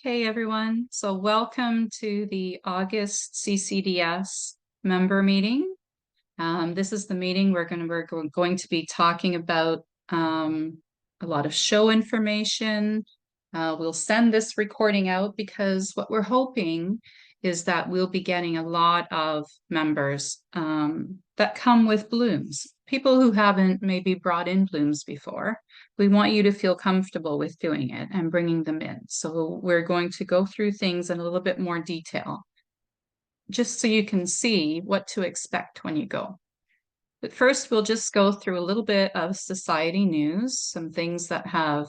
Okay, everyone. So welcome to the August CCDS member meeting. This is the meeting we're going to be talking about a lot of show information. We'll send this recording out because what we're hoping is that we'll be getting a lot of members that come with blooms. People who haven't maybe brought in blooms before. We want you to feel comfortable with doing it and bringing them in. So we're going to go through things in a little bit more detail, just so you can see what to expect when you go. But first, we'll just go through a little bit of society news, some things that have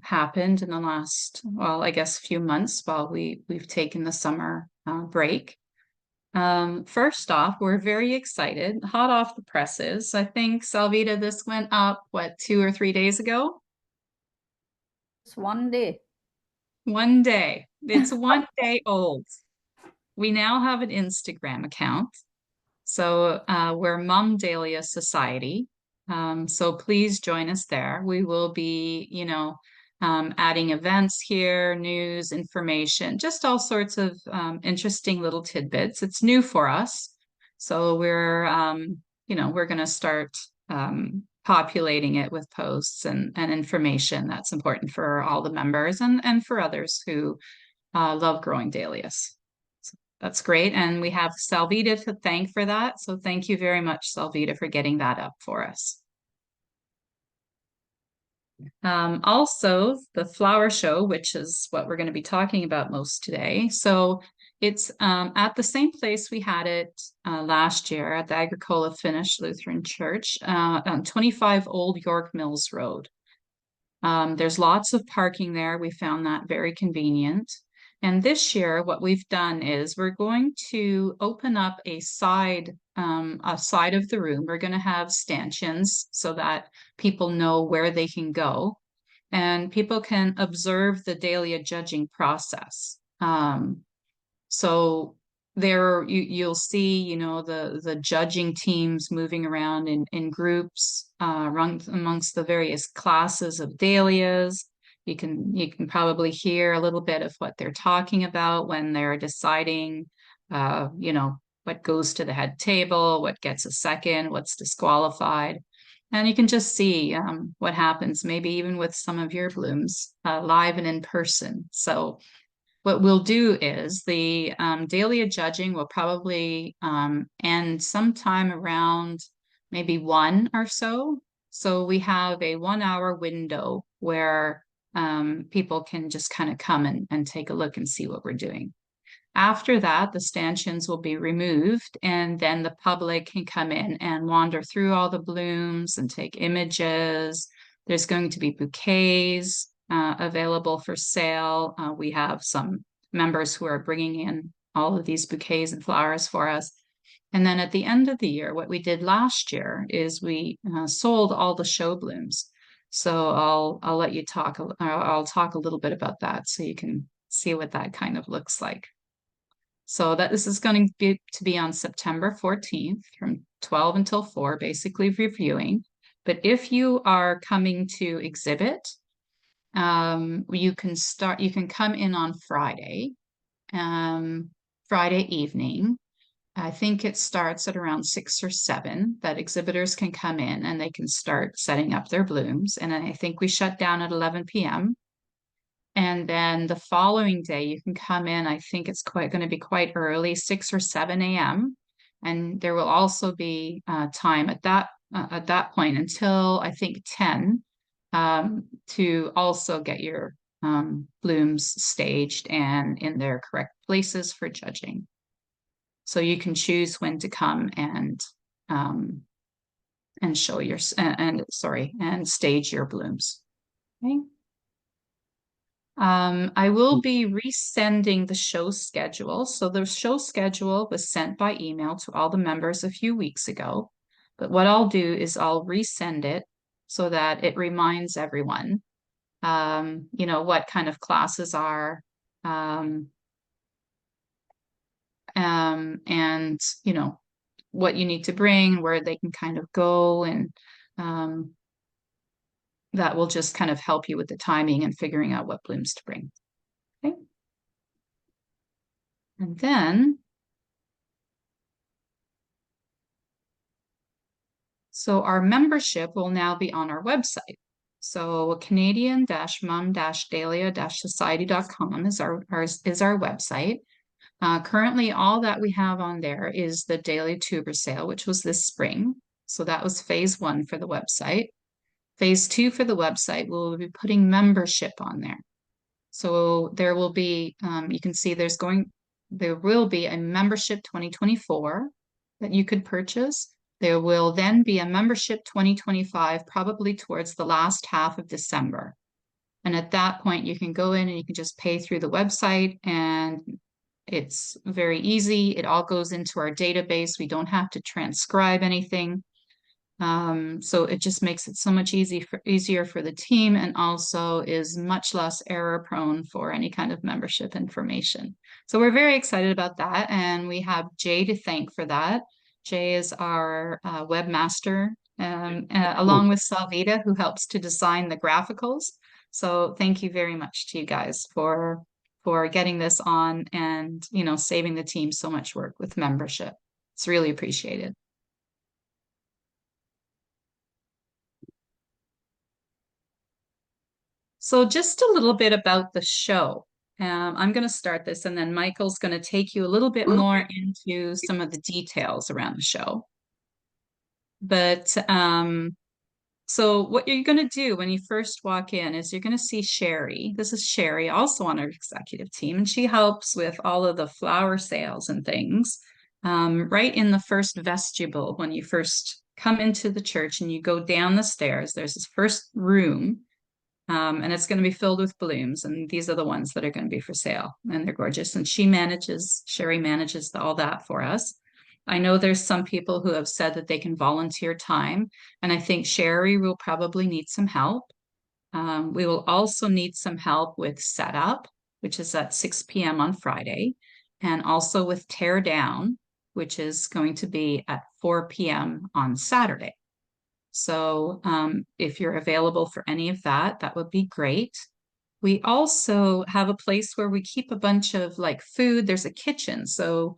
happened in the last, well, I guess, few months while we've taken the summer break. First off, we're very excited, hot off the presses. I think, Salvita, this went up, what, 2 or 3 days ago? It's one day. One day. It's one day old. We now have an Instagram account. So we're Mom Dahlia Society. So please join us there. We will be, adding events here, news, information, just all sorts of interesting little tidbits. It's new for us. So we're going to start populating it with posts and information that's important for all the members and for others who love growing dahlias. That's great. And we have Salvita to thank for that. So thank you very much, Salvita, for getting that up for us. Also, the flower show, which is what we're going to be talking about most today. So it's at the same place we had it last year at the Agricola Finnish Lutheran Church on 25 Old York Mills Road. There's lots of parking there. We found that very convenient. And this year, what we've done is we're going to open up a side of the room. We're going to have stanchions so that people know where they can go, and people can observe the dahlia judging process. So there you'll see, the judging teams moving around in groups amongst the various classes of dahlias. You can probably hear a little bit of what they're talking about when they're deciding, what goes to the head table, what gets a second, what's disqualified. And you can just see what happens, maybe even with some of your blooms live and in person. So what we'll do is the dahlia judging will probably end sometime around maybe 1 or so. So we have a 1 hour window where people can just kind of come and take a look and see what we're doing. After that, the stanchions will be removed, and then the public can come in and wander through all the blooms and take images. There's going to be bouquets available for sale. We have some members who are bringing in all of these bouquets and flowers for us. And then at the end of the year, what we did last year is we sold all the show blooms. So I'll let you talk. I'll talk a little bit about that so you can see what that kind of looks like. So that this is going to be on September 14th from 12 until 4, basically reviewing. But if you are coming to exhibit, you can come in on Friday, Friday evening. I think it starts at around 6 or 7 that exhibitors can come in and they can start setting up their blooms. And I think we shut down at 11 p.m. And then the following day, you can come in. I think it's going to be quite early, 6 or 7 a.m. And there will also be time at that point until I think 10 to also get your blooms staged and in their correct places for judging. So you can choose when to come and show your and stage your blooms. Okay. I will be resending the show schedule. So the show schedule was sent by email to all the members a few weeks ago. But what I'll do is I'll resend it so that it reminds everyone, what kind of classes are, and, what you need to bring, where they can kind of go, and that will just kind of help you with the timing and figuring out what blooms to bring. Okay. And then, so our membership will now be on our website. So Canadian-mum-dahlia-society.com is our website. Currently, all that we have on there is the Dahlia tuber sale, which was this spring. So that was phase one for the website. Phase two for the website, we'll be putting membership on there. So there will be, you can see there will be a membership 2024 that you could purchase. There will then be a membership 2025, probably towards the last half of December. And at that point, you can go in and you can just pay through the website, and it's very easy. It all goes into our database. We don't have to transcribe anything. So it just makes it so much easier for the team, and also is much less error prone for any kind of membership information. So we're very excited about that, and we have Jay to thank for that. Jay is our webmaster, along with Salvita, who helps to design the graphicals. So thank you very much to you guys for getting this on, and saving the team so much work with membership. It's really appreciated. So just a little bit about the show. I'm going to start this, and then Michael's going to take you a little bit more into some of the details around the show. But so what you're going to do when you first walk in is you're going to see Sherry. This is Sherry, also on our executive team, and she helps with all of the flower sales and things. Right in the first vestibule, when you first come into the church and you go down the stairs, there's this first room. And it's going to be filled with blooms, and these are the ones that are going to be for sale, and they're gorgeous. And Sherry manages all that for us. I know there's some people who have said that they can volunteer time, and I think Sherry will probably need some help. We will also need some help with setup, which is at 6 p.m. on Friday, and also with tear down, which is going to be at 4 p.m. on Saturday. So if you're available for any of that, that would be great. We also have a place where we keep a bunch of like food. There's a kitchen. So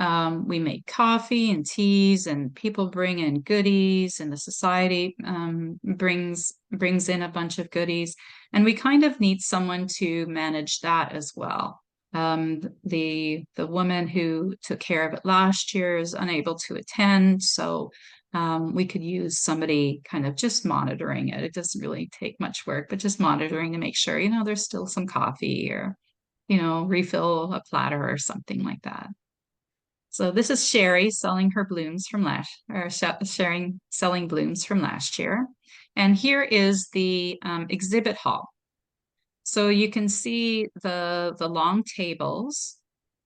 we make coffee and teas, and people bring in goodies, and the society brings in a bunch of goodies. And we kind of need someone to manage that as well. The woman who took care of it last year is unable to attend, so we could use somebody kind of just monitoring it. It doesn't really take much work, but just monitoring to make sure, there's still some coffee, or, refill a platter or something like that. So this is Sherry selling her blooms from selling blooms from last year. And here is the exhibit hall. So you can see the long tables.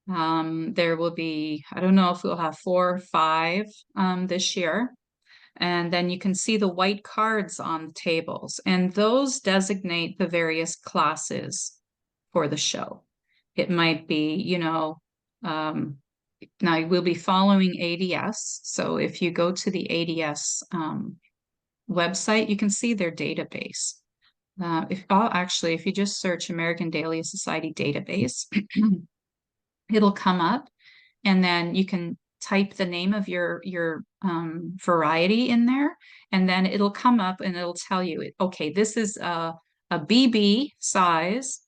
There will be, I don't know if we'll have 4 or 5 this year. And then you can see the white cards on the tables, and those designate the various classes for the show. It might be, now we'll be following ADS. So if you go to the ADS website, you can see their database. If you just search American Dahlia Society database, it'll come up, and then you can type the name of your variety in there, and then it'll come up and it'll tell you, okay, this is a BB size,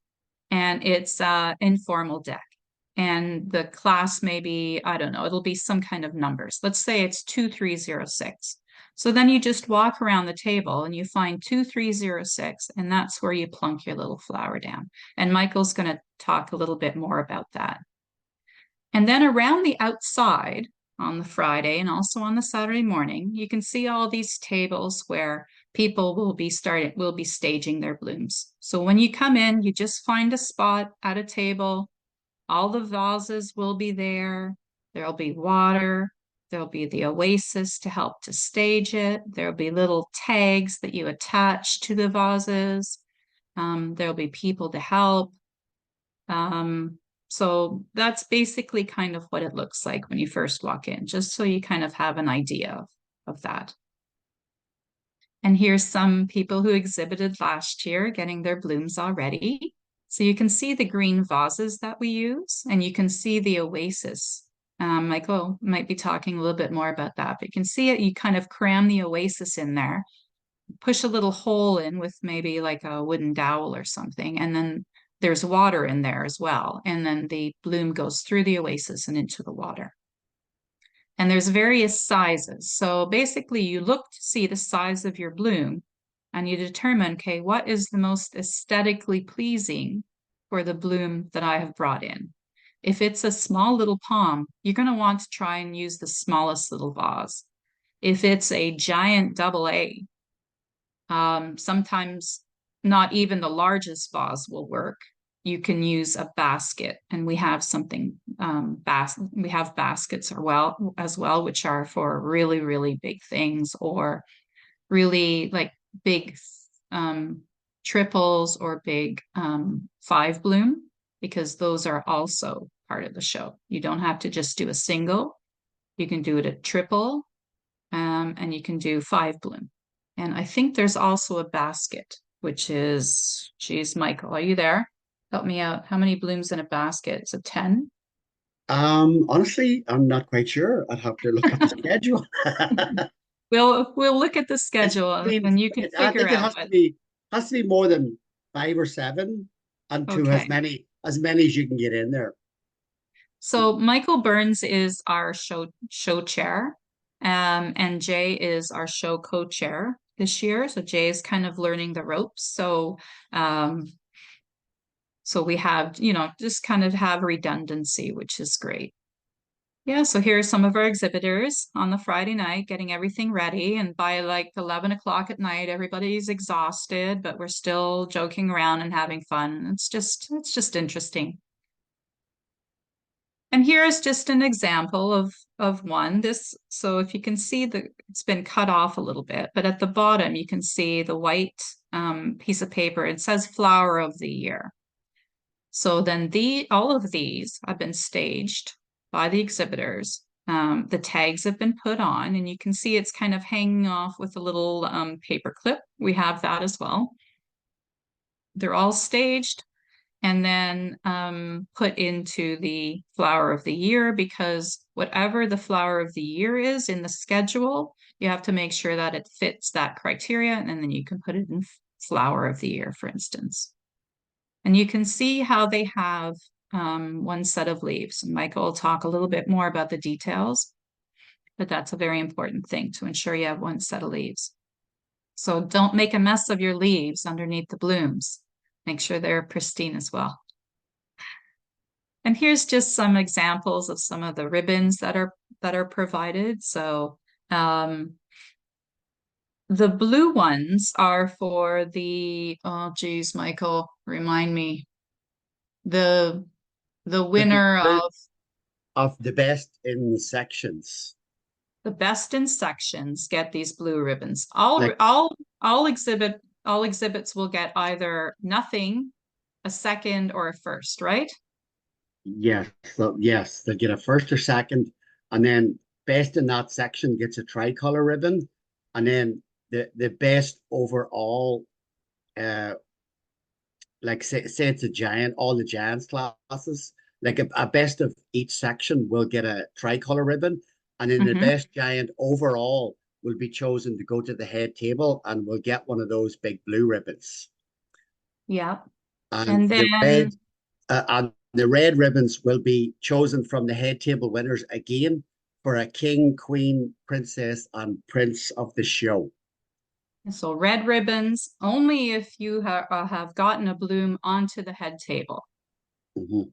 and it's informal deck. And the class maybe, I don't know, it'll be some kind of numbers. Let's say it's 2306. So then you just walk around the table and you find 2306, and that's where you plunk your little flower down. And Michael's going to talk a little bit more about that. And then around the outside on the Friday and also on the Saturday morning, you can see all these tables where people will be staging their blooms. So when you come in, you just find a spot at a table. All the vases will be there. There'll be water. There'll be the oasis to help to stage it. There'll be little tags that you attach to the vases. There'll be people to help. So that's basically kind of what it looks like when you first walk in, just so you kind of have an idea of that. And here's some people who exhibited last year getting their blooms already. So you can see the green vases that we use, and you can see the oasis. Michael might be talking a little bit more about that, but you can see it. You kind of cram the oasis in there, push a little hole in with maybe like a wooden dowel or something, and then there's water in there as well. And then the bloom goes through the oasis and into the water. And there's various sizes. So basically, you look to see the size of your bloom and you determine, okay, what is the most aesthetically pleasing for the bloom that I have brought in? If it's a small little palm, you're going to want to try and use the smallest little vase. If it's a giant double A, sometimes not even the largest vase will work. You can use a basket, and we have something we have baskets as well, which are for really, really big things or really like big triples or big five bloom, because those are also part of the show. You don't have to just do a single, you can do it a triple, and you can do five bloom. And I think there's also a basket, which is, geez, Michael, are you there? Help me out. How many blooms in a basket? Is it 10? Honestly, I'm not quite sure. I'd have to look at the schedule. We'll look at the It's schedule been, and you can I figure think it out what. has to be more than 5 or 7, and to Okay. as many as you can get in there. So Michael Burns is our show chair, and Jay is our show co-chair this year. So Jay is kind of learning the ropes. Um, so we have, just kind of have redundancy, which is great. Yeah, so here are some of our exhibitors on the Friday night getting everything ready. And by like 11 o'clock at night, everybody's exhausted, but we're still joking around and having fun. It's just interesting. And here's just an example of one. So if you can see it's been cut off a little bit, but at the bottom you can see the white piece of paper. It says flower of the year. So then all of these have been staged by the exhibitors. The tags have been put on, and you can see it's kind of hanging off with a little paper clip. We have that as well. They're all staged and then put into the flower of the year, because whatever the flower of the year is in the schedule, you have to make sure that it fits that criteria, and then you can put it in flower of the year, for instance. And you can see how they have one set of leaves. And Michael will talk a little bit more about the details, but that's a very important thing to ensure you have one set of leaves. So don't make a mess of your leaves underneath the blooms. Make sure they're pristine as well. And here's just some examples of some of the ribbons that are provided. So the blue ones are for oh geez, Michael, remind me. The The winner winner of of the best in sections, the best in sections get these blue ribbons. All like all all exhibits will get either nothing, a second, or a first, right? yes, so yes, they get a first or second, and then best in that section gets a tricolor ribbon, and then the best overall, uh, like say it's a giant, all the giants classes, like a best of each section will get a tricolor ribbon, and then the Mm-hmm. best giant overall will be chosen to go to the head table and will get one of those big blue ribbons. Yeah. And And then the red ribbons will be chosen from the head table winners again for a king, queen, princess, and prince of the show. so red ribbons only if you have gotten a bloom onto the head table. Mhm.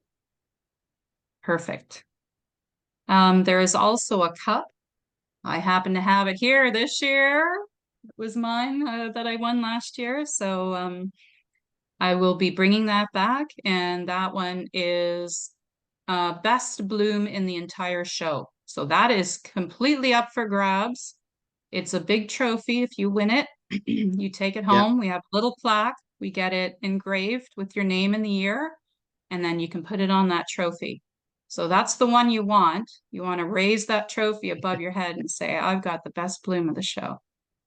Perfect. There is also a cup. I happen to have it here this year. It was mine that I won last year. So I will be bringing that back. And that one is best bloom in the entire show. So that is completely up for grabs. It's a big trophy. If you win it, you take it Yeah, home. We have a little plaque. We get it engraved with your name and the year, and then you can put it on that trophy. So that's the one you want. You want to raise that trophy above your head and say, I've got the best bloom of the show.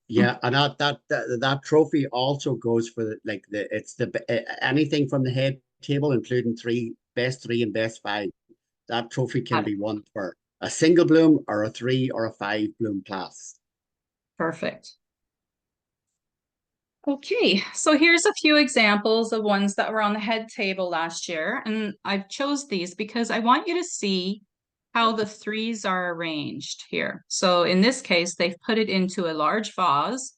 yeah, and that trophy also goes for the, like the it's the anything from the head table, including best three and best five. That trophy can Got it. be won for a single bloom or a 3 or a 5 bloom class. Perfect. Okay, so here's a few examples of ones that were on the head table last year, and I've chose these because I want you to see how the threes are arranged here. So in this case, they've put it into a large vase,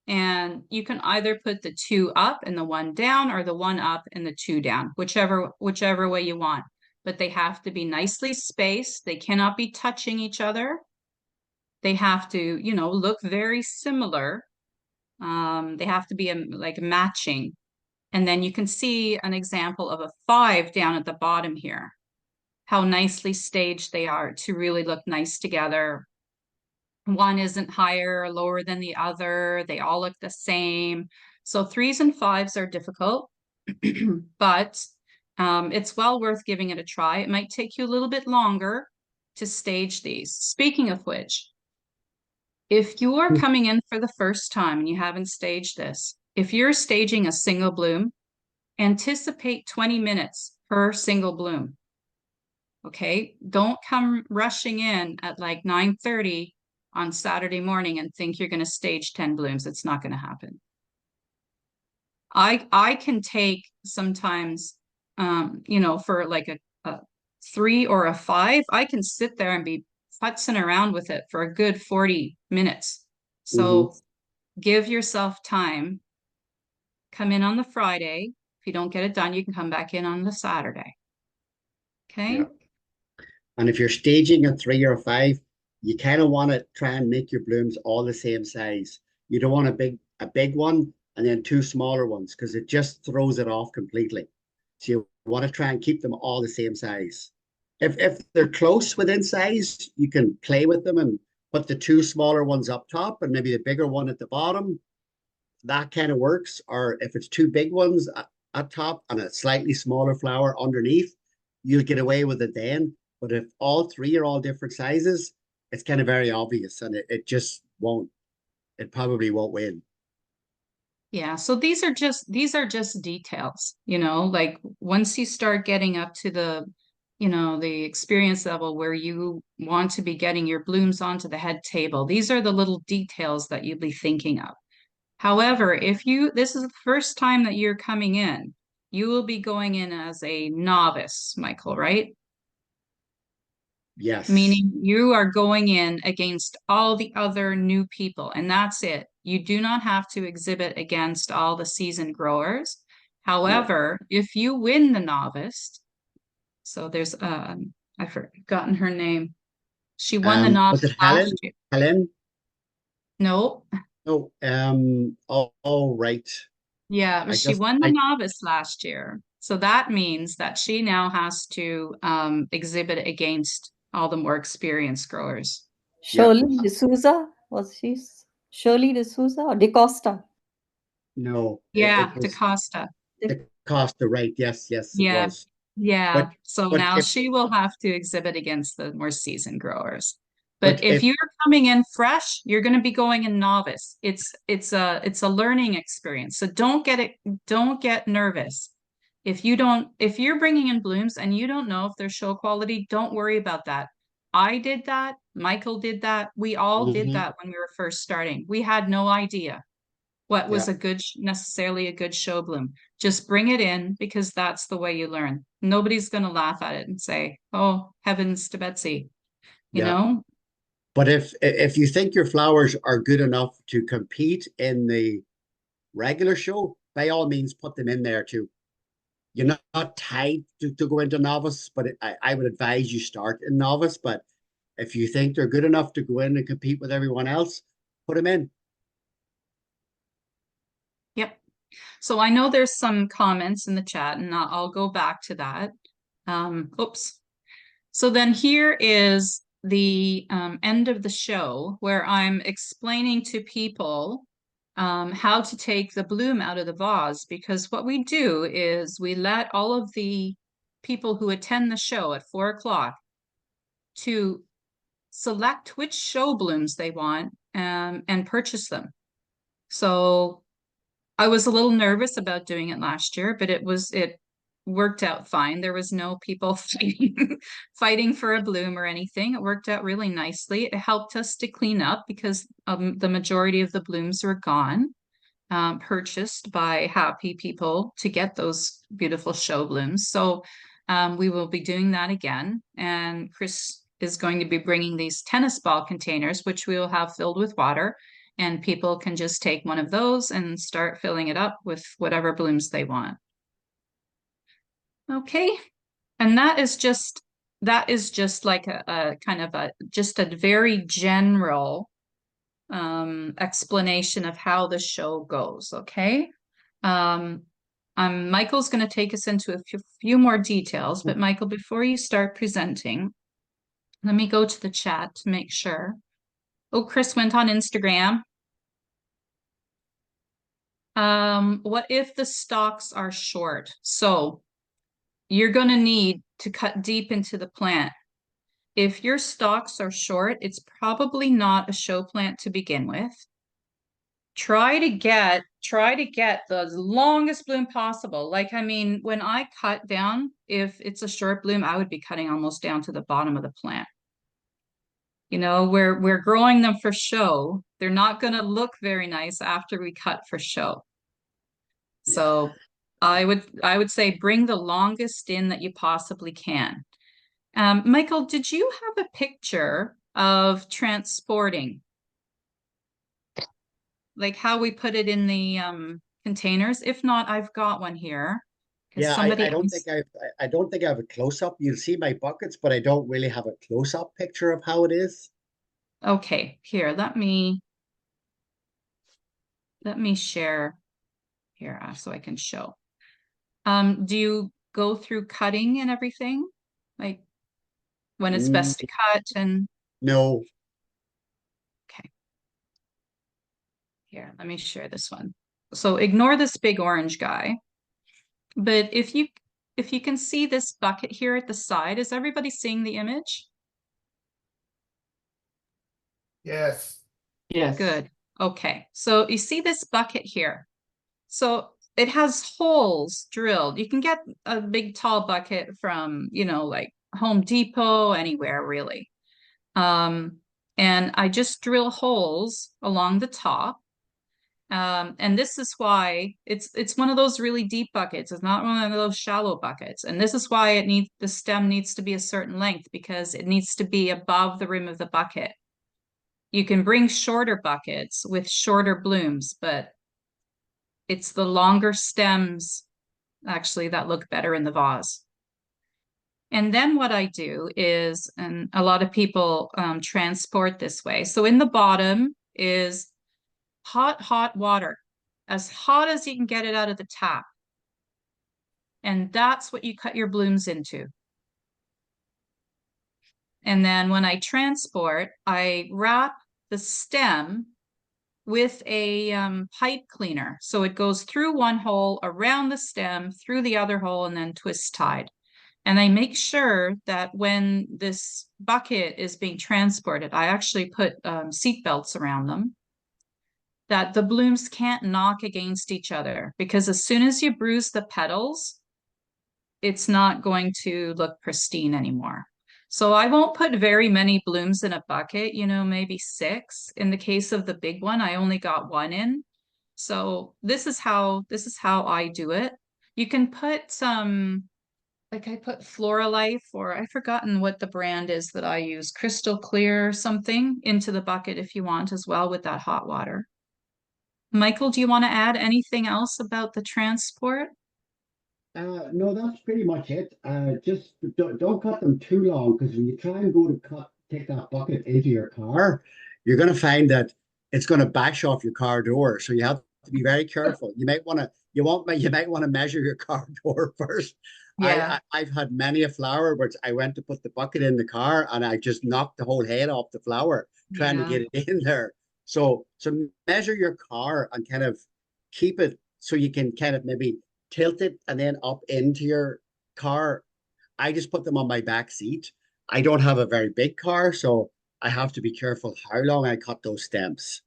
and you can either put the 2 up and the 1 down, or the 1 up and the 2 down, whichever way you want. But they have to be nicely spaced. They cannot be touching each other. They have to, you know, look very similar. They have to be like matching. And then you can see an example of a 5 down at the bottom here. How nicely staged they are to really look nice together. One isn't higher or lower than the other. They all look the same. So 3s and 5s are difficult, but it's well worth giving it a try. It might take you a little bit longer to stage these. Speaking of which, if you are coming in for the first time and you haven't staged this, if you're staging a single bloom, anticipate 20 minutes per single bloom. Okay, don't come rushing in at like 9:30 on Saturday morning and think you're going to stage 10 blooms. It's not going to happen. I can take sometimes, you know, for like a 3 or a 5, I can sit there and be futzing around with it for a good 40 minutes. So give yourself time. Come in on the Friday. If you don't get it done, you can come back in on the Saturday. Okay. Yeah. And if you're staging a 3 or a 5, you kind of want to try and make your blooms all the same size. You don't want a big one and then 2 smaller ones, because it just throws it off completely. So you want to try and keep them all the same size. If they're close within size, you can play with them and put the 2 smaller ones up top and maybe the bigger one at the bottom. That kind of works. Or if it's 2 big ones at top and a slightly smaller flower underneath, you'll get away with it then. But if all 3 are all different sizes, it's kind of very obvious, and it just won't. It probably won't win. Yeah, so these are just details, you know, like once you start getting up to the, you know, the experience level where you want to be getting your blooms onto the head table, these are the little details that you'd be thinking of. However, if this is the first time that you're coming in, you will be going in as a novice, Michael, right? Yes. Meaning you are going in against all the other new people, and that's it. You do not have to exhibit against all the seasoned growers. No. However, if you win the novice, so there's I've forgotten her name. She won the Was novice it Helen? last year. Helen? No, No. Oh, right. yeah, but I she just won the I novice last year. So that means that she now has to exhibit against all the more experienced growers. Yeah. Shirley D'Souza, was she Shirley D'Souza or DeCosta? No. It Yeah, was DaCosta. the Costa, right? Yes, yes, it Yeah, was. yeah. But So but now if she will have to exhibit against the more seasoned growers. But but if if you're coming in fresh, you're going to be going in novice. It's a learning experience. So don't get nervous. If you're bringing in blooms and you don't know if they're show quality, don't worry about that. I did that. Michael did that. We all did Mhm. that when we were first starting. We had no idea what was Yeah, necessarily a good show bloom. Just bring it in because that's the way you learn. Nobody's going to laugh at it and say, "Oh, heavens to Betsy," you yeah. know? But if you think your flowers are good enough to compete in the regular show, by all means put them in there too. You're not tied to go into novice, but I would advise you start in novice. But if you think they're good enough to go in and compete with everyone else, put them in. Yep. So I know there's some comments in the chat, and I'll go back to that. Oops. So then here is the end of the show where I'm explaining to people how to take the bloom out of the vase, because what we do is we let all of the people who attend the show at 4 o'clock to select which show blooms they want and purchase them. So I was a little nervous about doing it last year, but it worked out fine. There was no people fighting for a bloom or anything. It worked out really nicely. It helped us to clean up because the majority of the blooms were gone, purchased by happy people to get those beautiful show blooms. So we will be doing that again. And Chris is going to be bringing these tennis ball containers, which we will have filled with water. And people can just take one of those and start filling it up with whatever blooms they want. Okay. And that is just like a kind of just a very general explanation of how the show goes. Okay. Michael's going to take us into a few more details, but Michael, before you start presenting, let me go to the chat to make sure. Oh, Chris went on Instagram. What if the stalks are short? So you're going to need to cut deep into the plant. If your stalks are short, it's probably not a show plant to begin with. Try to get the longest bloom possible. Like, I mean, when I cut down, if it's a short bloom, I would be cutting almost down to the bottom of the plant. You know, we're growing them for show. They're not going to look very nice after we cut for show. So I would say bring the longest in that you possibly can. Michael, did you have a picture of transporting? Like how we put it in the containers? If not, I've got one here. Yeah, Somebody I don't think I don't think I have a close-up. You'll see my buckets, but I don't really have a close-up picture of how it is. Okay, here, let me share here so I can show. Do you go through cutting and everything? Like when it's best to cut and No. okay. Here, let me share this one. So ignore this big orange guy. But if you can see this bucket here at the side, is everybody seeing the image? Yes. Yes. Good. Okay. So you see this bucket here. So it has holes drilled. You can get a big tall bucket from, you know, like Home Depot, anywhere really. And I just drill holes along the top. And this is why it's one of those really deep buckets. It's not one of those shallow buckets. And this is why the stem needs to be a certain length because it needs to be above the rim of the bucket. You can bring shorter buckets with shorter blooms, but it's the longer stems actually that look better in the vase. And then what I do is, and a lot of people transport this way. So in the bottom is hot water, as hot as you can get it out of the tap. And that's what you cut your blooms into. And then when I transport, I wrap the stem with a pipe cleaner. So it goes through one hole, around the stem, through the other hole, and then twist tied. And I make sure that when this bucket is being transported, I actually put seat belts around them, that the blooms can't knock against each other, because as soon as you bruise the petals, it's not going to look pristine anymore. So I won't put very many blooms in a bucket, you know, maybe 6. In the case of the big one, I only got 1 in. So this is how I do it. You can put some, like I put Floralife, or I've forgotten what the brand is that I use, Crystal Clear or something, into the bucket if you want as well with that hot water. Michael, do you want to add anything else about the transport? No, that's pretty much it. Just don't cut them too long, because when you try and go to take that bucket into your car, you're going to find that it's going to bash off your car door. So you have to be very careful. You might want to measure your car door first. Yeah. I've had many a flower where I went to put the bucket in the car and I just knocked the whole head off the flower trying to get it in there. So measure your car and kind of keep it so you can kind of maybe tilt it and then up into your car. I just put them on my back seat. I don't have a very big car, so I have to be careful how long I cut those stems.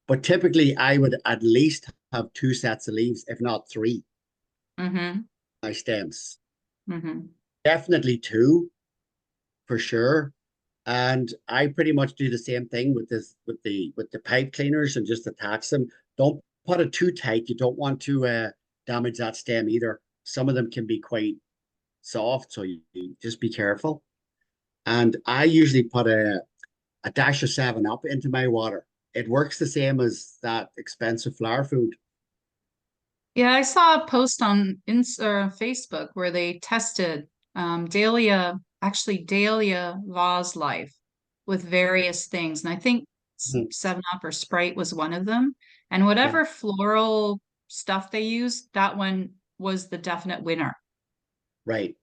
But typically, I would at least have 2 sets of leaves, if not 3, Mm-hmm. my stems. Hmm. Definitely two for sure. And I pretty much do the same thing with this with the pipe cleaners and just attach them. Don't put it too tight. You don't want to damage that stem either. Some of them can be quite soft, so you just be careful. And I usually put a dash of 7 Up into my water. It works the same as that expensive flower food. Yeah, I saw a post on Facebook where they tested Dahlia Vase Life with various things. And I think Mhm. 7 Up or Sprite was one of them. And Yeah, whatever floral stuff they used, that one was the definite winner right.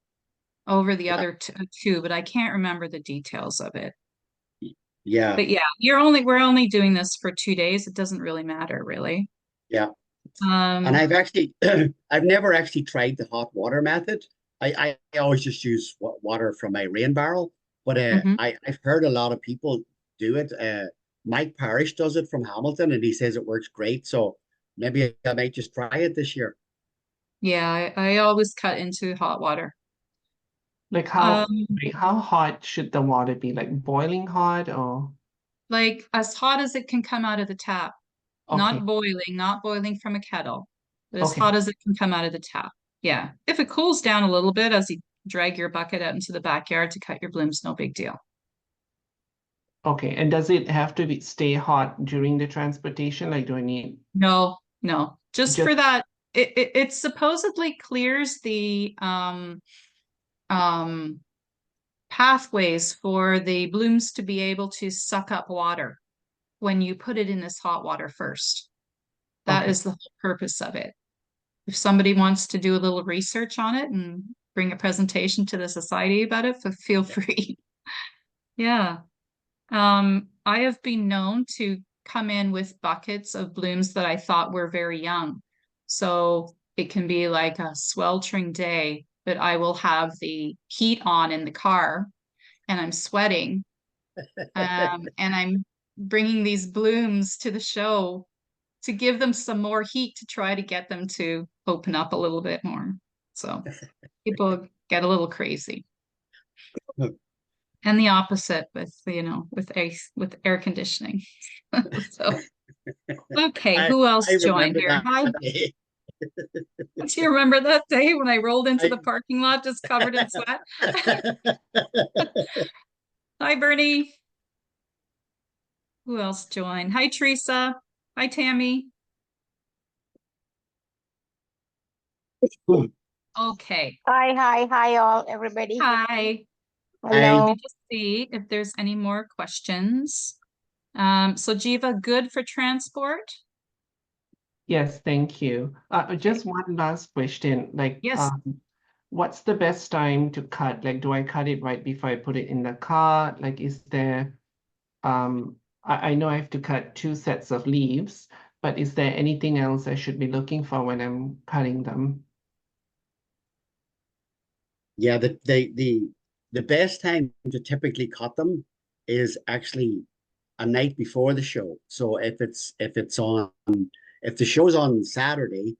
over the Yeah, other two, but I can't remember the details of it. yeah, But yeah, we're only doing this for 2 days. It doesn't really matter, really. yeah. And Um, I've actually, I've never actually tried the hot water method. I always just use water from my rain barrel, but mhm. I've heard a lot of people do it. Mike Parrish does it from Hamilton, and he says it works great. So maybe I might just try it this year. Yeah, I always cut into hot water. Like Um, how hot should the water be? Like boiling hot or like as hot as it can come out of the tap, okay, not boiling from a kettle, but as okay, hot as it can come out of the tap. Yeah. If it cools down a little bit as you drag your bucket out into the backyard to cut your blooms, no big deal. okay. And does it have to be stay hot during the transportation? Like do I need No, no. Just just for that, it supposedly clears the um pathways for the blooms to be able to suck up water when you put it in this hot water first. That okay, is the whole purpose of it. If somebody wants to do a little research on it and bring a presentation to the society about it, feel Yeah. free. Yeah. I have been known to come in with buckets of blooms that I thought were very young. So it can be like a sweltering day, but I will have the heat on in the car and I'm sweating. And I'm bringing these blooms to the show to give them some more heat to try to get them to open up a little bit more. So people get a little crazy. And the opposite with, with air conditioning. So, okay, I who I else joined remember here? that Hi, day. do you remember that day when I rolled into I the parking lot just covered in sweat? Hi, Bernie. Who else joined? Hi, Teresa. Hi, Tammy. Okay. Hi, all, everybody. Hi. Let I Hello. me just see if there's any more questions. So Jiva, good for transport? yes, thank you. Okay. Just one last question. Like Yes. what's the best time to cut? Like do I cut it right before I put it in the car? Like is there I know I have to cut 2 sets of leaves, but is there anything else I should be looking for when I'm cutting them? yeah, the best time to typically cut them is actually a night before the show. So if it's on if the show's on Saturday,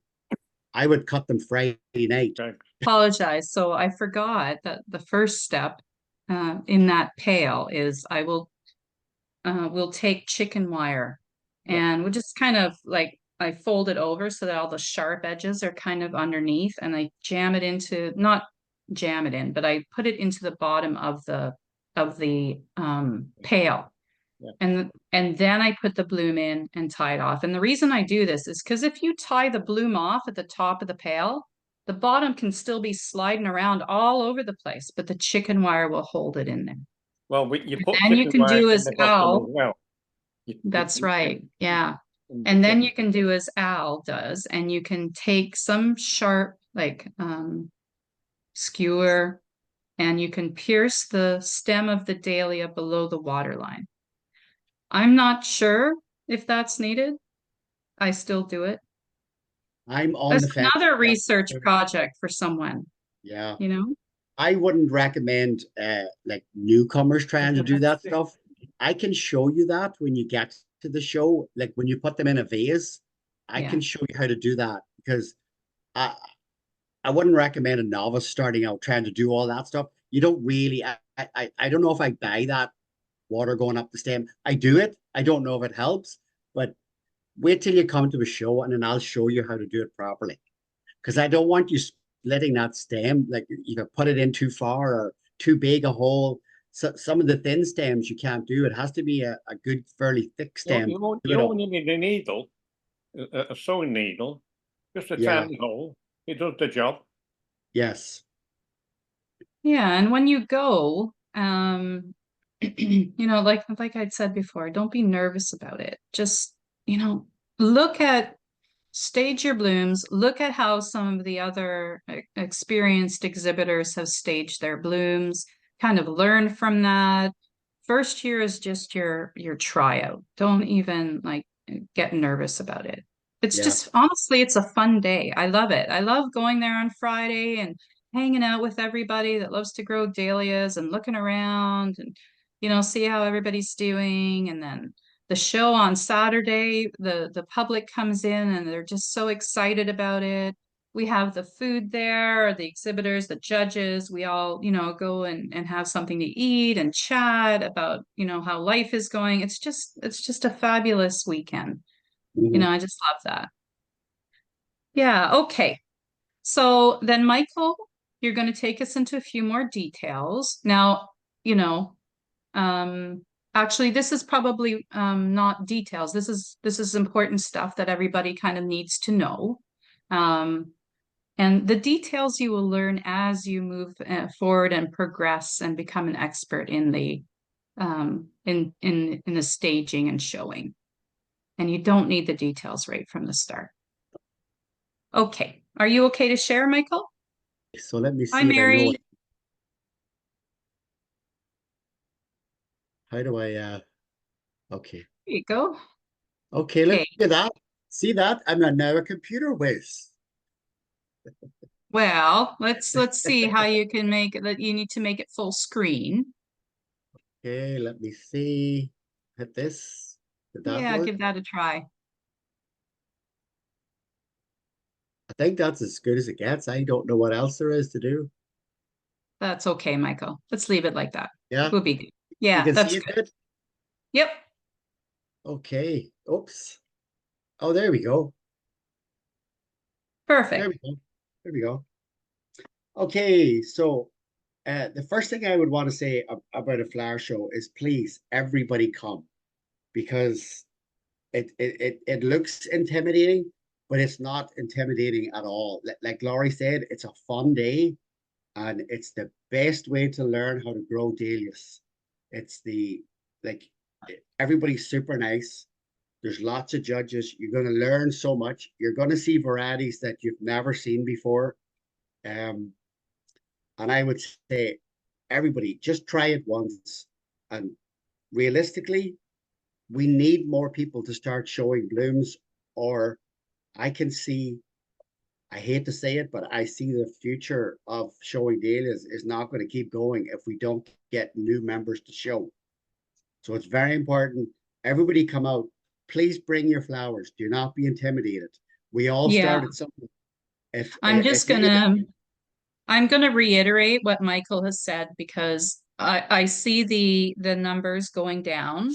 I would cut them Friday night. Apologize. So I forgot that the first step in that pail is we'll take chicken wire Yep. and we'll just kind of like I fold it over so that all the sharp edges are kind of underneath and I jam it into not jam it in, but I put it into the bottom of the pail. Yep. And then I put the bloom in and tie it off. And the reason I do this is because if you tie the bloom off at the top of the pail, the bottom can still be sliding around all over the place, but the chicken wire will hold it in there. Well, you put And you chicken can wire do in as the bottom as Al, well. that's right. Yeah. And And then you can do as Al does, and you can take some sharp, like skewer, and you can pierce the stem of the dahlia below the water line. I'm not sure if that's needed. I still do it. I'm on That's the fence. another research project for someone, Yeah. you know? I wouldn't recommend like newcomers trying to do that stuff. I can show you that when you get to the show, like when you put them in a vase, I Yeah. can show you how to do that because I I wouldn't recommend a novice starting out trying to do all that stuff. You don't really, I don't know if I buy that water going up the stem. I do it. I don't know if it helps, but wait till you come to a show and then I'll show you how to do it properly. Because I don't want you splitting that stem, like either put it in too far or too big a hole. So some of the thin stems you can't do. It has to be a good, fairly thick stem. You only need a needle, a sewing needle, just a Yeah. tiny hole. It does the job. Yes. Yeah, and when you go, you know, like I'd said before, don't be nervous about it. Just, you know, look at stage your blooms, look at how some of the other experienced exhibitors have staged their blooms, kind of learn from that. First year is just your tryout. Don't even like get nervous about it. It's Yeah. just honestly, it's a fun day. I love it. I love going there on Friday and hanging out with everybody that loves to grow dahlias and looking around and you know, see how everybody's doing. And then the show on Saturday, the public comes in and they're just so excited about it. We have the food there, the exhibitors, the judges, we all, you know, go and have something to eat and chat about, you know, how life is going. It's just a fabulous weekend. You know, I just love that. Yeah, okay. So then Michael, you're going to take us into a few more details. Now, you know, actually this is probably not details. This is important stuff that everybody kind of needs to know. And the details you will learn as you move forward and progress and become an expert in the in the staging and showing. And you don't need the details right from the start. Okay, are you okay to share, Michael? So let me Hi, see if I know Mary. it. How do I okay. There you go. Okay, look Okay. at that. See that? I'm now a computer whiz. Well, let's see how you can make it that you need to make it full screen. Okay, let me see. Hit this. Did that Yeah, work? give that a try. I think that's as good as it gets. I don't know what else there is to do. That's okay, Michael. Let's leave it like that. Yeah, We'll be good. you Yeah, can that's see it good. good. Yep. Okay. Oops. Oh, there we go. There Perfect. we go. There we go. Okay, so the first thing I would want to say about a flower show is please, everybody come because it looks intimidating, but it's not intimidating at all. Like Laurie said, it's a fun day and it's the best way to learn how to grow dahlias. It's the like everybody's super nice. There's lots of judges. You're going to learn so much. You're going to see varieties that you've never seen before. Um, and I would say everybody just try it once. And realistically, we need more people to start showing blooms, or I can see, I hate to say it, but I see the future of showing dahlias is not going to keep going if we don't get new members to show. So it's very important. Everybody come out. Please bring your flowers. Do not be intimidated. We all Yeah. started something. I'm just If you I'm gonna reiterate what Michael has said because I see the numbers going down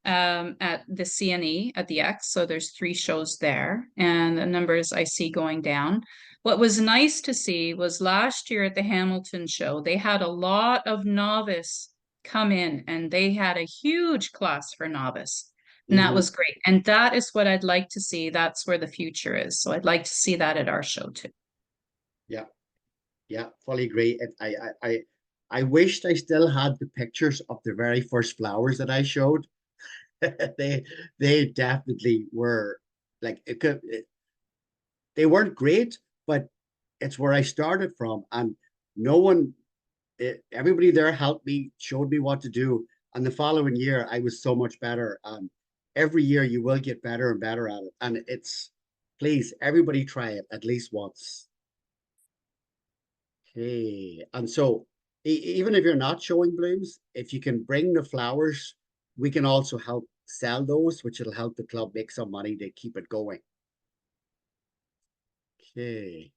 at the CNE at the X. So there's 3 shows there, and the numbers I see going down. What was nice to see was last year at the Hamilton show, they had a lot of novice come in and they had a huge class for novice. And that was great. And that is what I'd like to see. That's where the future is. So I'd like to see that at our show too. Yeah, yeah, fully agree. I wished I still had the pictures of the very first flowers that I showed. They definitely were like they weren't great, but it's where I started from, and no one, everybody there helped me, showed me what to do, and the following year I was so much better. Every year you will get better and better at it, and it's please everybody try it at least once. Okay, and so even if you're not showing blooms, if you can bring the flowers, we can also help sell those, which will help the club make some money to keep it going. Okay.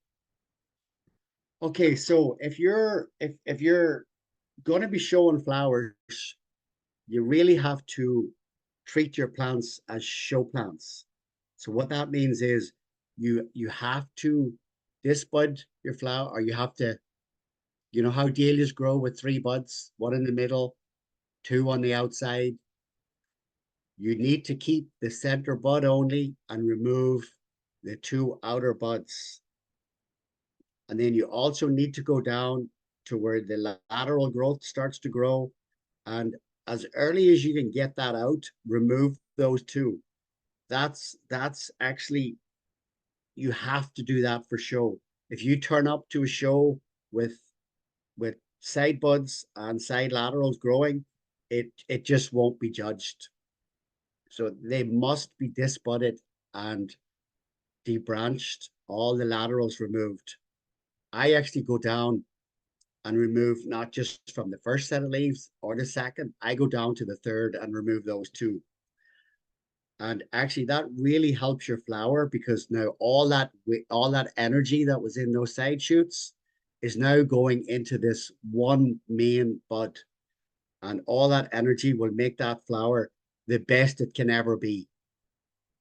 Okay, so if you're going to be showing flowers, you really have to treat your plants as show plants. So what that means is you have to disbud your flower, or you have to, you know how dahlias grow with 3 buds, one in the middle, 2 on the outside. You need to keep the center bud only and remove the 2 outer buds. And then you also need to go down to where the lateral growth starts to grow. And as early as you can get that out, remove those 2. That's actually, you have to do that for show. If you turn up to a show with side buds and side laterals growing, it just won't be judged. So they must be disbudded and debranched, all the laterals removed. I actually go down and remove not just from the first set of leaves or the second, I go down to the third and remove those 2. And actually that really helps your flower, because now all that energy that was in those side shoots is now going into this one main bud, and all that energy will make that flower the best it can ever be.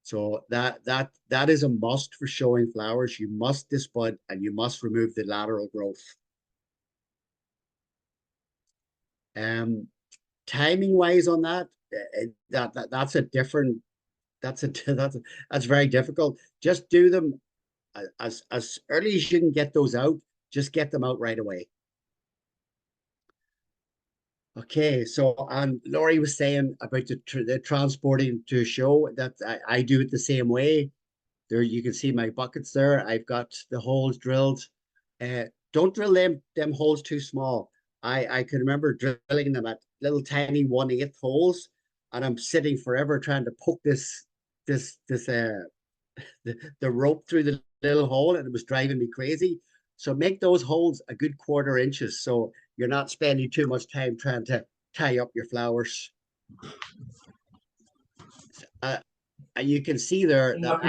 So that is a must for showing flowers. You must disbud and you must remove the lateral growth. Timing wise on that, that's a different, that's very difficult. Just do them as early as you can get those out. Just get them out right away. Okay, so Laurie was saying about the transporting to show, that I do it the same way. There you can see my buckets there. I've got the holes drilled. Don't drill them holes too small. I can remember drilling them at little tiny 1/8 holes, and I'm sitting forever trying to poke the rope through the little hole, and it was driving me crazy. So make those holes a good 1/4 inches, so you're not spending too much time trying to tie up your flowers. And you can see there that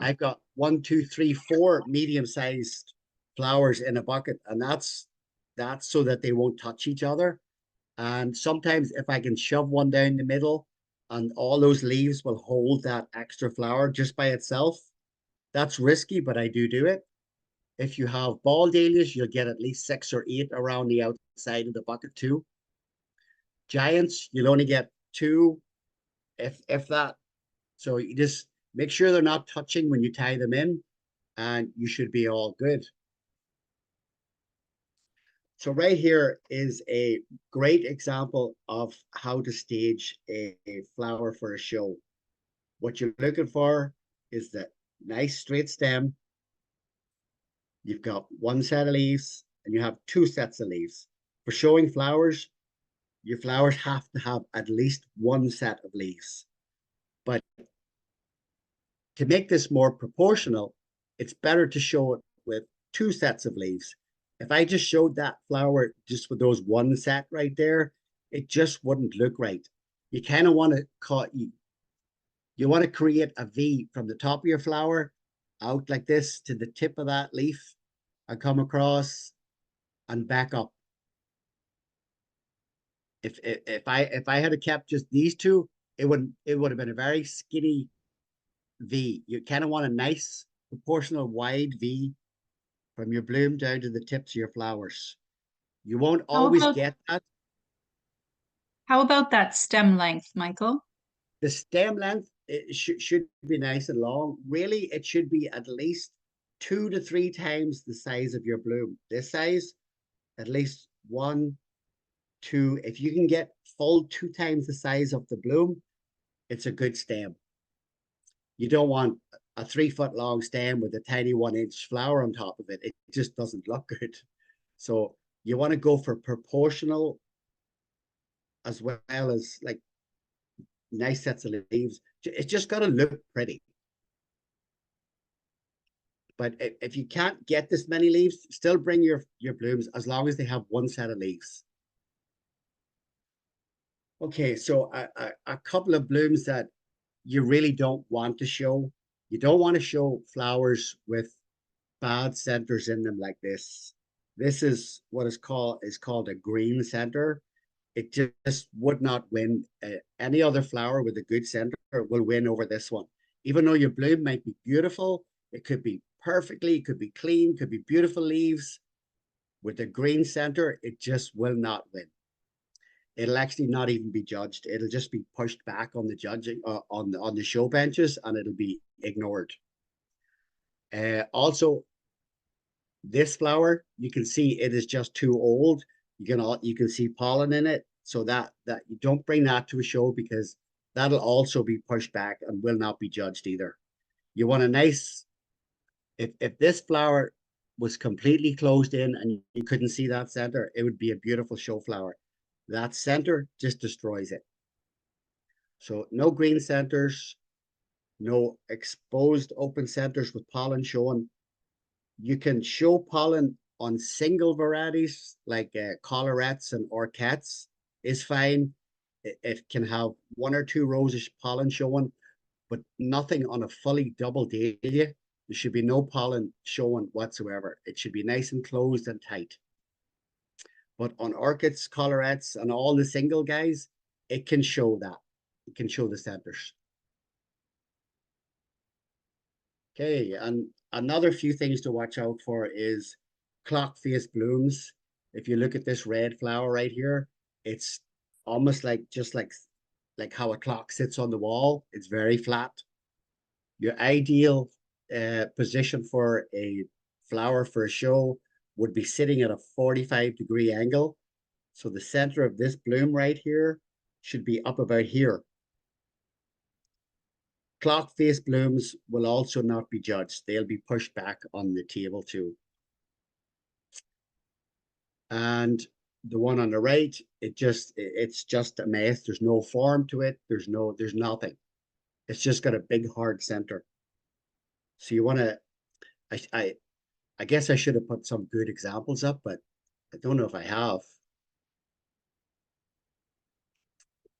I've got 1, 2, 3, 4 medium-sized flowers in a bucket, and that's so that they won't touch each other. And sometimes if I can shove one down the middle and all those leaves will hold that extra flower just by itself, that's risky, but I do it. If you have ball dahlias, you'll get at least 6 or 8 around the outside of the bucket too. Giants, you'll only get 2, if that. So you just make sure they're not touching when you tie them in, and you should be all good. So right here is a great example of how to stage a flower for a show. What you're looking for is the nice straight stem. You've got 1 set of leaves and you have 2 sets of leaves. For showing flowers, your flowers have to have at least 1 set of leaves. But to make this more proportional, it's better to show it with 2 sets of leaves. If I just showed that flower just with those 1 set right there, it just wouldn't look right. You kind of want to you want to create a V from the top of your flower out like this to the tip of that leaf, and come across and back up. If I had kept just these 2, it would have been a very skinny V. You kind of want a nice proportional wide V from your bloom down to the tips of your flowers. You won't always get that. How about that stem length, Michael? The stem length, it should be nice and long. Really, it should be at least 2 to 3 times the size of your bloom. This size, at least 1, 2. If you can get full 2 times the size of the bloom, it's a good stem. You don't want a 3-foot long stem with a tiny 1-inch flower on top of it. It just doesn't look good. So you want to go for proportional as well as like nice sets of leaves. It's just got to look pretty. But if you can't get this many leaves, still bring your blooms as long as they have 1 set of leaves. Okay, so a couple of blooms that you really don't want to show. You don't want to show flowers with bad centers in them like this. This is what is called a green center. It just would not win. Any other flower with a good center will win over this one. Even though your bloom might be beautiful, it could be perfectly, it could be clean, could be beautiful leaves. With a green center, it just will not win. It'll actually not even be judged. It'll just be pushed back on the judging on the show benches, and it'll be ignored. Also, this flower, you can see it is just too old. You can see pollen in it, so that you don't bring that to a show, because that'll also be pushed back and will not be judged either. You want a nice, if this flower was completely closed in and you couldn't see that center, it would be a beautiful show flower. That center just destroys it. So no green centers, no exposed open centers with pollen showing. You can show pollen on single varieties like collarettes and orchettes is fine. It can have 1 or 2 rows of pollen showing, but nothing on a fully double dahlia. There should be no pollen showing whatsoever. It should be nice and closed and tight. But on orchids, collarettes, and all the single guys, it can show that. It can show the centers. Okay, and another few things to watch out for is clock face blooms. If you look at this red flower right here, it's almost like just like how a clock sits on the wall. It's very flat. Your ideal position for a flower for a show would be sitting at a 45-degree angle. So the center of this bloom right here should be up about here. Clock face blooms will also not be judged. They'll be pushed back on the table too. And the one on the right, it's just a mess. There's no form to it. There's nothing. It's just got a big hard center. So you want to, I guess I should have put some good examples up, but I don't know if I have.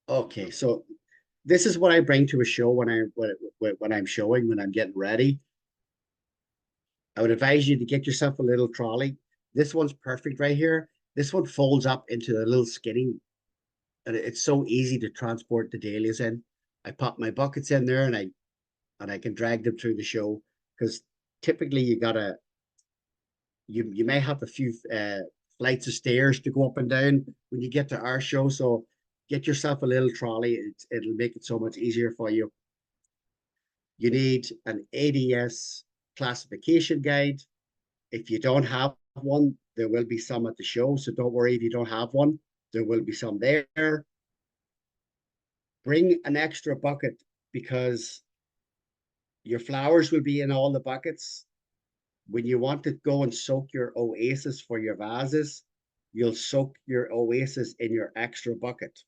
Okay, so this is what I bring to a show when I'm showing, when I'm getting ready. I would advise you to get yourself a little trolley. This one's perfect right here. This one folds up into a little skinny, and it's so easy to transport the dahlias in. I pop my buckets in there, and I can drag them through the show, because typically you may have a few flights of stairs to go up and down when you get to our show. So get yourself a little trolley. It'll make it so much easier for you. You need an ADS classification guide. If you don't have one, there will be some at the show, so don't worry if you don't have one. There will be some there. Bring an extra bucket, because your flowers will be in all the buckets. When you want to go and soak your oasis for your vases, you'll soak your oasis in your extra bucket.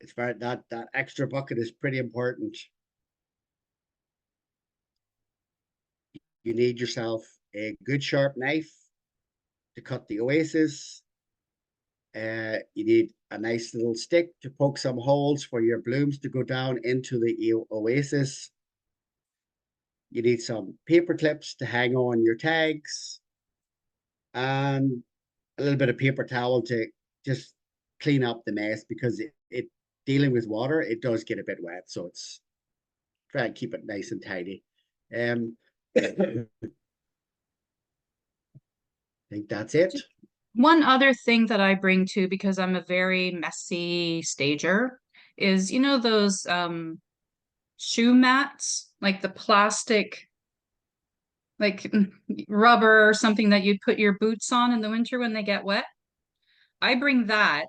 It's very, that extra bucket is pretty important. You need yourself a good sharp knife to cut the oasis. You need a nice little stick to poke some holes for your blooms to go down into the oasis. You need some paper clips to hang on your tags, and a little bit of paper towel to just clean up the mess, because it dealing with water, it does get a bit wet. So it's try and keep it nice and tidy. I think that's it. One other thing that I bring to, because I'm a very messy stager, is, you know, those shoe mats, like the plastic, like rubber or something that you'd put your boots on in the winter when they get wet. I bring that,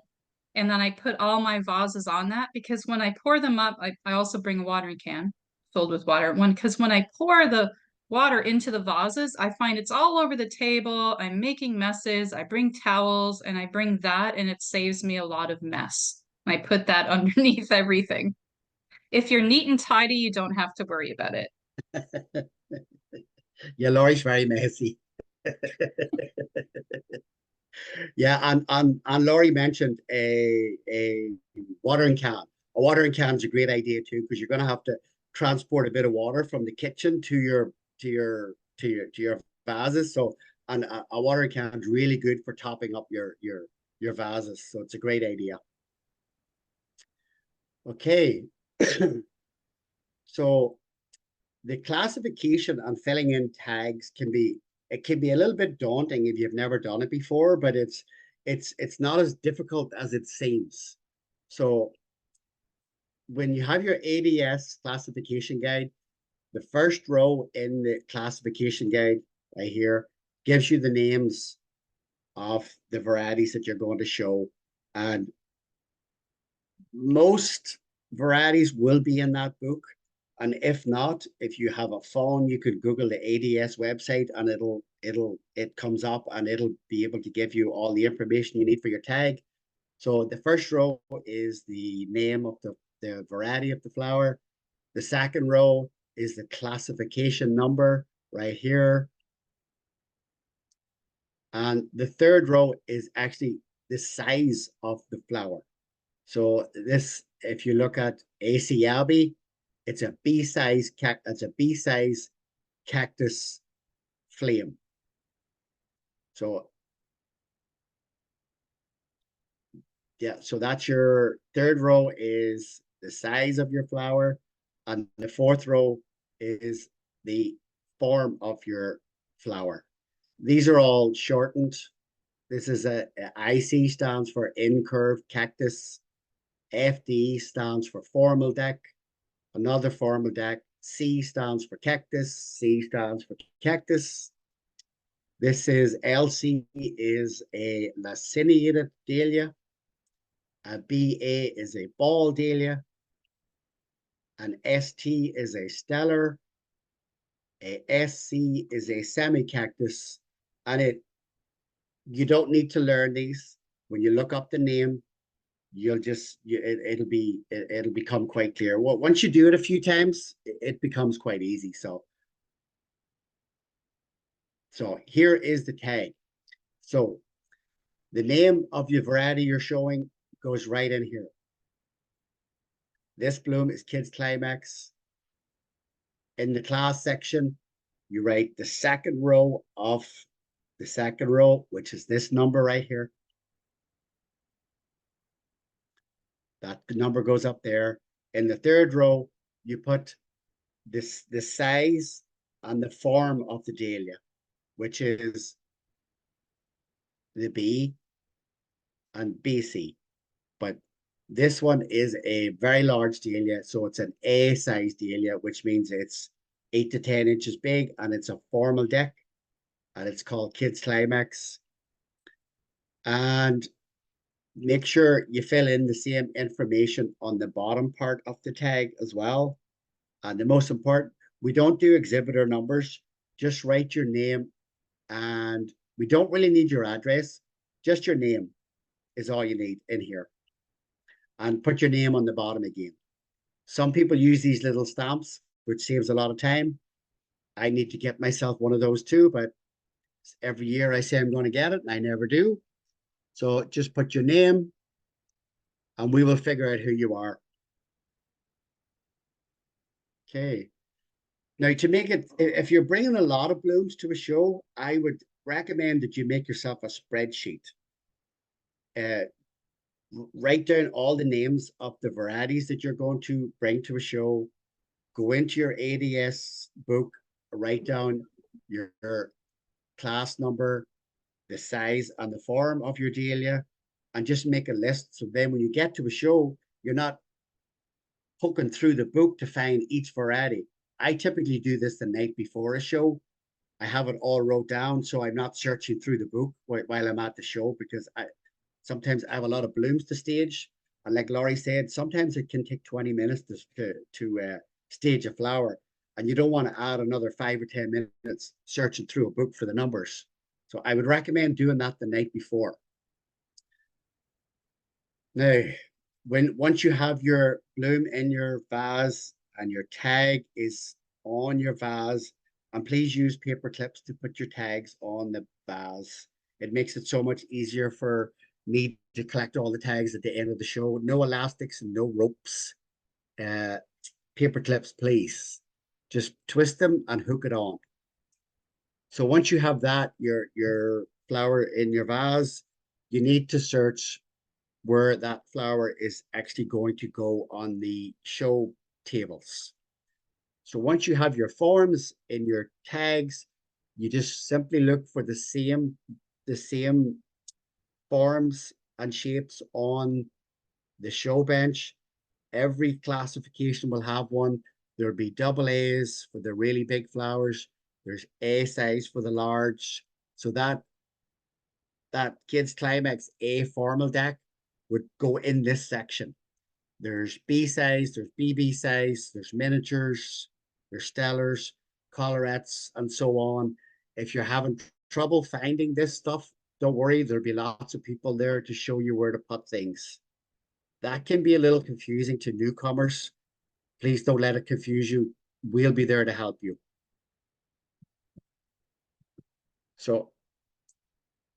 and then I put all my vases on that, because when I pour them up, I also bring a watering can filled with water. Because when I pour the water into the vases, I find it's all over the table. I'm making messes. I bring towels, and I bring that, and it saves me a lot of mess. I put that underneath everything. If you're neat and tidy, you don't have to worry about it. Yeah, Laurie's very messy. Yeah, and Laurie mentioned a watering can. A watering can is a great idea too, because you're going to have to transport a bit of water from the kitchen to your vases. So, and a water can is really good for topping up your vases. So it's a great idea. Okay. So the classification and filling in tags can be a little bit daunting if you've never done it before, but it's not as difficult as it seems. So when you have your ADS classification guide, the first row in the classification guide right here gives you the names of the varieties that you're going to show. And most varieties will be in that book. And if not, if you have a phone, you could Google the ADS website and it comes up and it'll be able to give you all the information you need for your tag. So the first row is the name of the variety of the flower. The second row is the classification number right here. And the third row is actually the size of the flower. So this, if you look at AC Abbey, it's a B-size cactus flame. So yeah, so that's your third row is the size of your flower, and the fourth row is the form of your flower. These are all shortened. This is a IC stands for incurved cactus. FD stands for formal deck. Another formal deck. C stands for cactus. C stands for cactus. This is LC is a laciniated dahlia. A BA is a ball dahlia. An ST is a stellar. A SC is a semi-cactus. And you don't need to learn these. When you look up the name, you'll just it'll become quite clear. Well, once you do it a few times, it becomes quite easy. So here is the tag. So the name of your variety you're showing goes right in here. This bloom is Kids Climax. In the class section, you write the second row of the second row, which is this number right here. That number goes up there. In the third row, you put the size and the form of the dahlia, which is the B and BC. But this one is a very large dahlia, so it's an A size dahlia, which means it's 8 to 10 inches big, and it's a formal deck, and it's called Kids Climax. And make sure you fill in the same information on the bottom part of the tag as well. And the most important, we don't do exhibitor numbers, just write your name, and we don't really need your address, just your name is all you need in here. And put your name on the bottom again. Some people use these little stamps, which saves a lot of time. I need to get myself one of those too, but every year I say I'm going to get it and I never do. So just put your name and we will figure out who you are. Okay. Now to make it, if you're bringing a lot of blooms to a show, I would recommend that you make yourself a spreadsheet. Write down all the names of the varieties that you're going to bring to a show. Go into your ADS book, write down your class number, the size and the form of your dahlia, and just make a list. So then when you get to a show, you're not poking through the book to find each variety. I typically do this the night before a show. I have it all wrote down, so I'm not searching through the book while I'm at the show, because sometimes I have a lot of blooms to stage. And like Laurie said, sometimes it can take 20 minutes to stage a flower. And you don't want to add another 5 or 10 minutes searching through a book for the numbers. So I would recommend doing that the night before. Now, once you have your bloom in your vase and your tag is on your vase, and please use paper clips to put your tags on the vase. It makes it so much easier for me to collect all the tags at the end of the show. No elastics and no ropes. Paper clips, please. Just twist them and hook it on. So once you have that, your flower in your vase, you need to search where that flower is actually going to go on the show tables. So once you have your forms in your tags, you just simply look for the same forms and shapes on the show bench. Every classification will have one. There'll be double A's for the really big flowers. There's A size for the large. So that Kids Climax A formal deck would go in this section. There's B size, there's BB size, there's miniatures, there's stellars, collarettes, and so on. If you're having trouble finding this stuff, don't worry, there'll be lots of people there to show you where to put things. That can be a little confusing to newcomers. Please don't let it confuse you. We'll be there to help you. So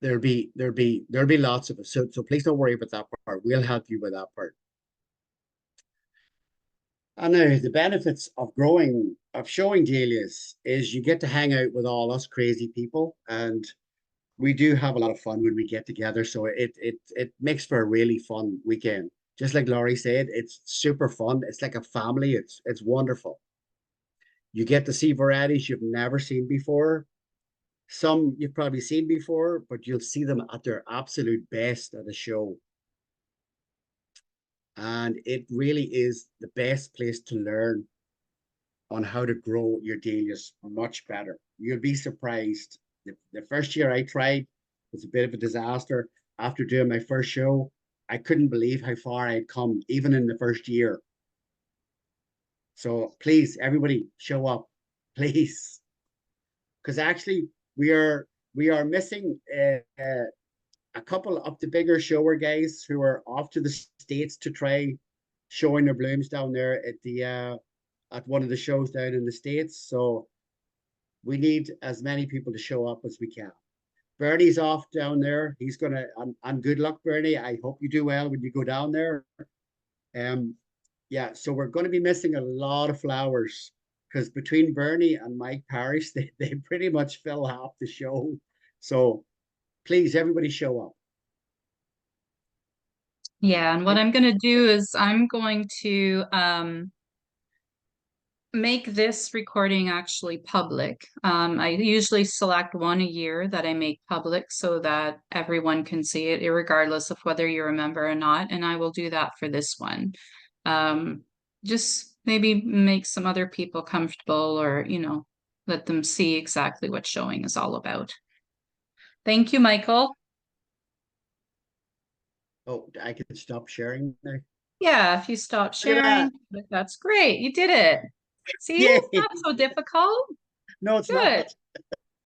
there'll be lots of us. So please don't worry about that part. We'll help you with that part. And now the benefits of showing dahlias is you get to hang out with all us crazy people, and we do have a lot of fun when we get together. So it makes for a really fun weekend. Just like Laurie said, it's super fun. It's like a family. It's wonderful. You get to see varieties you've never seen before. Some you've probably seen before, but you'll see them at their absolute best at a show. And it really is the best place to learn on how to grow your dahlias much better. You'll be surprised. The first year I tried was a bit of a disaster. After doing my first show, I couldn't believe how far I'd come, even in the first year. So please, everybody, show up, please, because actually we are missing a couple of the bigger shower guys who are off to the States to try showing their blooms down there at the at one of the shows down in the States. So we need as many people to show up as we can. Bernie's off down there. He's gonna and good luck, Bernie. I hope you do well when you go down there. Yeah, so we're going to be missing a lot of flowers because between Bernie and Mike Parrish, they pretty much fill half the show. So please, everybody show up. Yeah, and what I'm going to do is I'm going to make this recording actually public. I usually select one a year that I make public so that everyone can see it, regardless of whether you're a member or not. And I will do that for this one. Just maybe make some other people comfortable, or, let them see exactly what showing is all about. Thank you, Michael. Oh, I can stop sharing now. Yeah, if you stop Look at sharing, that's great. You did it. See, Yay. it's not so difficult. No, it's Good. not.